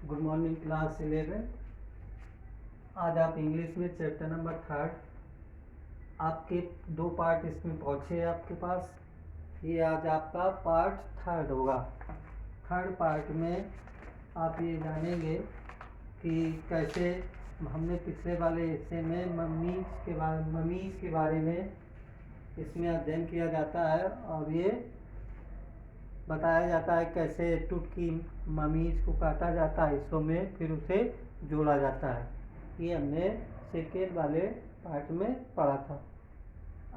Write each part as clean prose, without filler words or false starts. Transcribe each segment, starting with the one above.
Good morning class 11। आज आप English में चैप्टर नंबर 3 आपके 2 पार्ट इसमें पहुँचे आपके पास। ये आज आपका पार्ट 3 होगा। 3rd पार्ट में आप ये जानेंगे कि कैसे हमने पिछले वाले हिस्से में ममीज़ के बारे में इसमें अध्ययन किया जाता है और ये बताया जाता है कैसे टुटकी ममीज़ को काटा जाता है हिस्सों में, फिर उसे जोड़ा जाता है। ये हमने सेकेंड वाले पार्ट में पढ़ा था।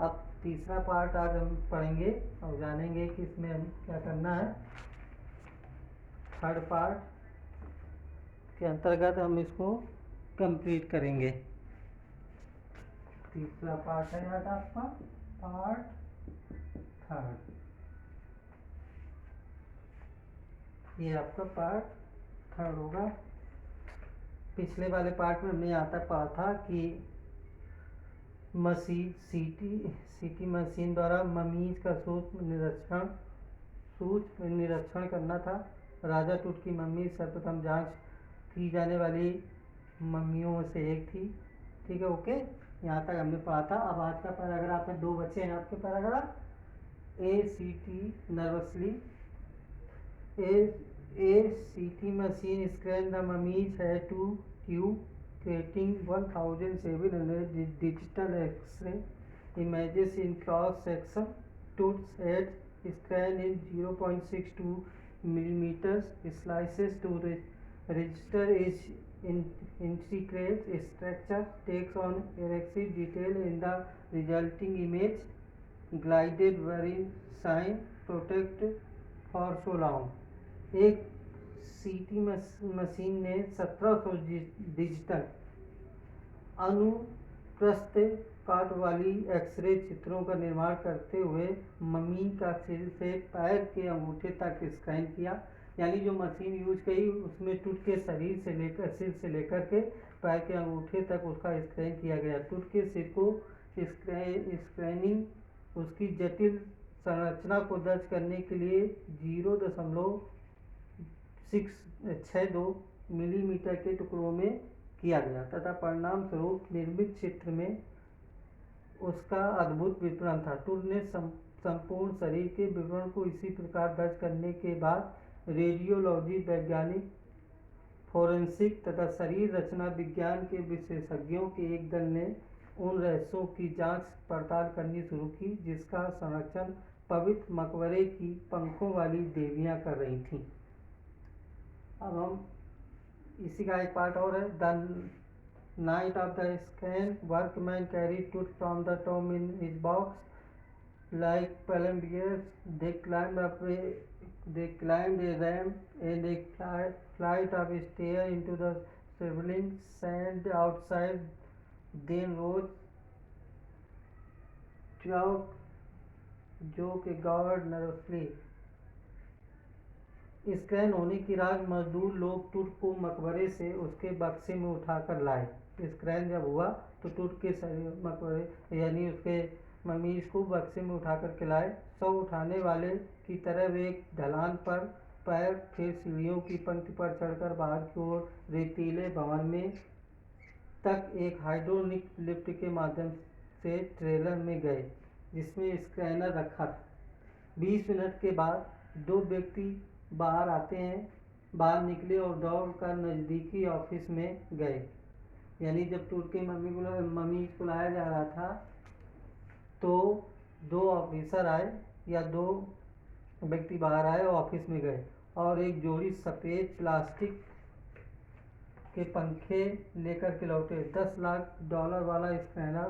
अब तीसरा पार्ट आज हम पढ़ेंगे और जानेंगे कि इसमें हम क्या करना है। 3rd पार्ट के अंतर्गत हम इसको कंप्लीट करेंगे। तीसरा पार्ट है आज आपका पार्ट 3rd। ये आपका पार्ट 3rd होगा। पिछले वाले पार्ट में हमने यहाँ तक पढ़ा था कि सीटी मशीन द्वारा ममीज़ का सूक्ष्म निरीक्षण करना था। राजा टूट की मम्मी सर्वप्रथम जांच की जाने वाली मम्मियों में से एक थी। ठीक है, ओके, यहाँ तक हमने पढ़ा था। अब आज का पैराग्राफ में 2 बचे हैं आपके paragraph. A CT machine scanned the mummy's head to tube, creating 1,700 digital X-ray images in cross-section. Tooth's head scanned in 0.62 millimeters slices to register its intricate structure, takes on erected detail in the resulting image, glided wherein sign protect for so long. एक CT machine ने 1700 digital अनुप्रस्थ काट वाली x ray चित्रों का निर्माण करते हुए मम्मी का सिर से पैर के अंगूठे तक स्कैन किया। यानी जो मशीन यूज की उसमें टूट के सिर से लेकर के पैर के अंगूठे तक उसका स्कैन किया गया। टूट के सिर को स्कैनिंग उसकी जटिल संरचना को दर्ज करने के लिए 0.62 मिलीमीटर के टुकड़ों में किया गया तथा परिणाम स्वरूप निर्मित चित्र में उसका अद्भुत विवरण था। टूर ने संपूर्ण शरीर के विवरण को इसी प्रकार दर्ज करने के बाद रेडियोलॉजी वैज्ञानिक, फोरेंसिक तथा शरीर रचना विज्ञान के विशेषज्ञों के एक दल ने उन रहस्यों की जांच पड़ताल करनी शुरू की जिसका संरक्षण पवित्र मकबरे की पंखों वाली देवियां कर रही थीं। अब हम इसी का एक पार्ट और है। The night of the scan workman carry tooth from the tomb in his box like pallbearers. They climbed a ramp and a flight of stairs into the sizzling sand outside. Then rose joke a god nervously. Scan होने की रात मजदूर लोग टूट को मकबरे से उसके बक्से में उठाकर लाए। स्कैन जब हुआ तो टूट के मकबरे यानी उसके ममीज को बक्से में उठा कर के लाए। 100 उठाने वाले की तरह वे एक ढलान पर पैर फिर सीढ़ियों की पंक्ति पर चढ़कर बाहर की ओर रेतीले भवन में तक एक हाइड्रोलिक लिफ्ट के माध्यम से ट्रेलर में गए जिसमें स्कैनर रखा था। 20 मिनट के बाद 2 व्यक्ति बाहर निकले और दौड़ कर नज़दीकी ऑफिस में गए। यानी जब टूट के मम्मी को लाया जा रहा था तो 2 ऑफिसर आए या 2 व्यक्ति बाहर आए और ऑफिस में गए और एक जोड़ी सफ़ेद प्लास्टिक के पंखे लेकर के लौटे। $10 लाख वाला स्कैनर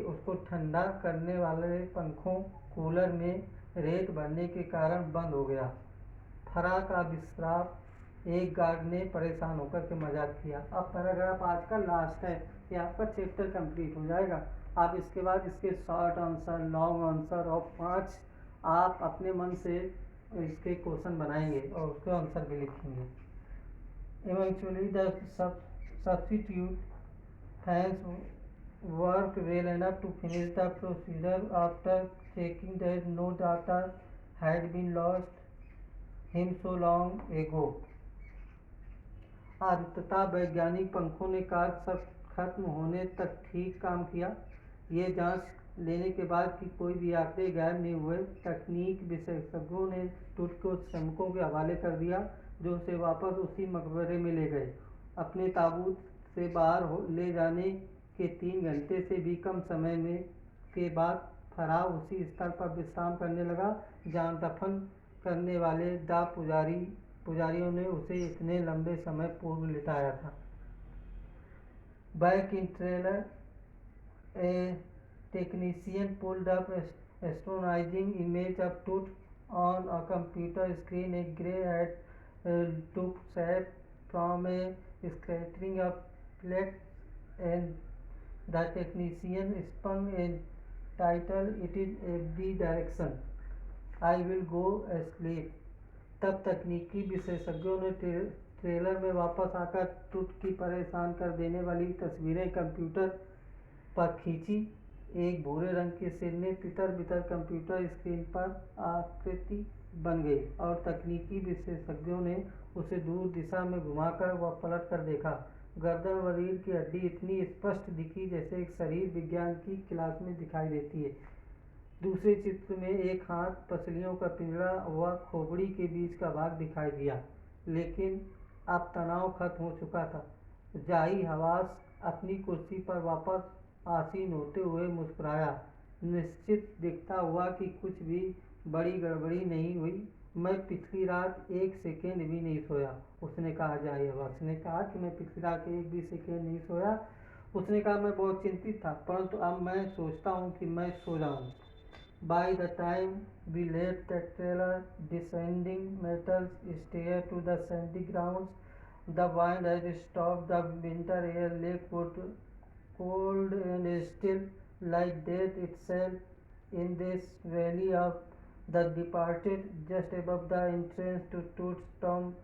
उसको ठंडा करने वाले पंखों कूलर में रेत भरने के कारण बंद हो गया। फरा का विश्राम एक गार्ड ने परेशान होकर के मजाक किया। अब पैराग्राफ आज का लास्ट है, ये आपका चैप्टर कंप्लीट हो जाएगा। आप इसके बाद इसके शॉर्ट आंसर, लॉन्ग आंसर और 5 आप अपने मन से इसके क्वेश्चन बनाएंगे और उसके आंसर भी लिखेंगे। Eventually the substitute hands worked well enough to finish the procedure. After checking that no data had been lost, him so long ago. अंततः वैज्ञानिक पंखों ने कार्य खत्म होने तक ठीक काम किया। ये जांच लेने के बाद कि कोई भी आंकड़े गायब नहीं हुए, तकनीक विशेषज्ञों ने टूट को श्रमिकों के हवाले कर दिया, जो उसे वापस उसी मकबरे में ले गए। अपने ताबूत से बाहर ले जाने के 3 घंटे से भी कम समय में के बाद फराह उसी स्थल पर विश्राम करने लगा जहाँ दफन करने वाले पुजारियों ने उसे इतने लंबे समय पूर्व लिटाया था। Back in trailer, A technician pulled up astonishing image of Tooth on a computer screen. A grey hat took shape from a scattering of plaques, and the technician spun a title. It is every direction. I will go asleep. तब तकनीकी विशेषज्ञों ने trailer में वापस आकर टूट की परेशान कर देने वाली तस्वीरें कंप्यूटर पर खींची। एक भूरे रंग के सिर ने तितर बितर कंप्यूटर स्क्रीन पर आकृति बन गई और तकनीकी विशेषज्ञों ने उसे दूर दिशा में घुमाकर व पलट कर देखा। गर्दन व रीढ़ की हड्डी इतनी स्पष्ट दिखी जैसे एक शरीर विज्ञान की क्लास में दिखाई देती है। दूसरे चित्र में एक हाथ, पसलियों का पिंजरा व खोपड़ी के बीच का भाग दिखाई दिया, लेकिन अब तनाव खत्म हो चुका था। जाही हवास अपनी कुर्सी पर वापस आसीन होते हुए मुस्कुराया। निश्चित दिखता हुआ कि कुछ भी बड़ी गड़बड़ी नहीं हुई। मैं पिछली रात 1 सेकेंड भी नहीं सोया, उसने कहा। जाही हवास ने कहा कि मैं पिछली रात 1 भी सेकेंड नहीं सोया। उसने कहा मैं बहुत चिंतित था, परंतु अब मैं सोचता हूँ कि मैं सो जाऊँ। By the time we left the trailer, descending metal stair to the sandy grounds, the wind had stopped. The winter air lay cold and still, like death itself. In this valley of the departed, just above the entrance to Toot's tomb,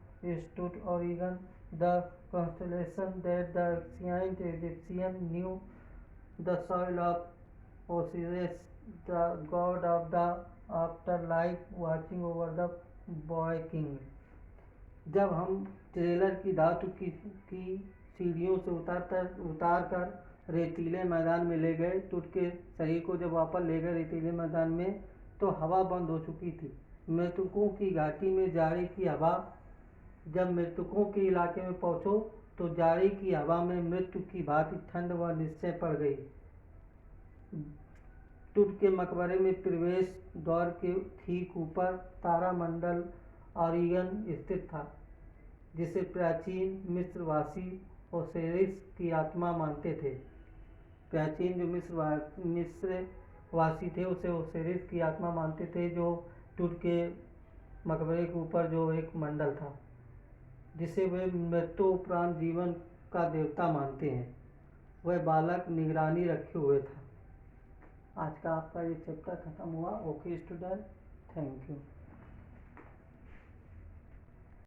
stood Orion, the constellation that the ancient Egyptians knew, the soil of Osiris, the god of the afterlife, watching over the waking. जब हम trailer की धातु की सीढ़ियों से उतार कर रेतीले मैदान में ले गए, टूट के शरीर को जब वापस ले गए रेतीले मैदान में, तो हवा बंद हो चुकी थी। मृतकों की घाटी में जाड़ी की हवा, जब मृतकों के इलाके में पहुंचो तो जाड़ी की हवा में मृत्यु की भांति ठंड व निश्चय पड़ गई। टूट के मकबरे में प्रवेश द्वार के ठीक ऊपर तारामंडल ओरियन स्थित था, जिसे प्राचीन मिस्रवासी ओसिरिस की आत्मा मानते थे। प्राचीन जो मिस्रवासी थे उसे ओसिरिस की आत्मा मानते थे, जो टूट के मकबरे के ऊपर जो एक मंडल था, जिसे वे मृत्योपरांत जीवन का देवता मानते हैं। वह बालक निगरानी रखे हुए था। आज का आपका ये चैप्टर खत्म हुआ। Okay student, thank you.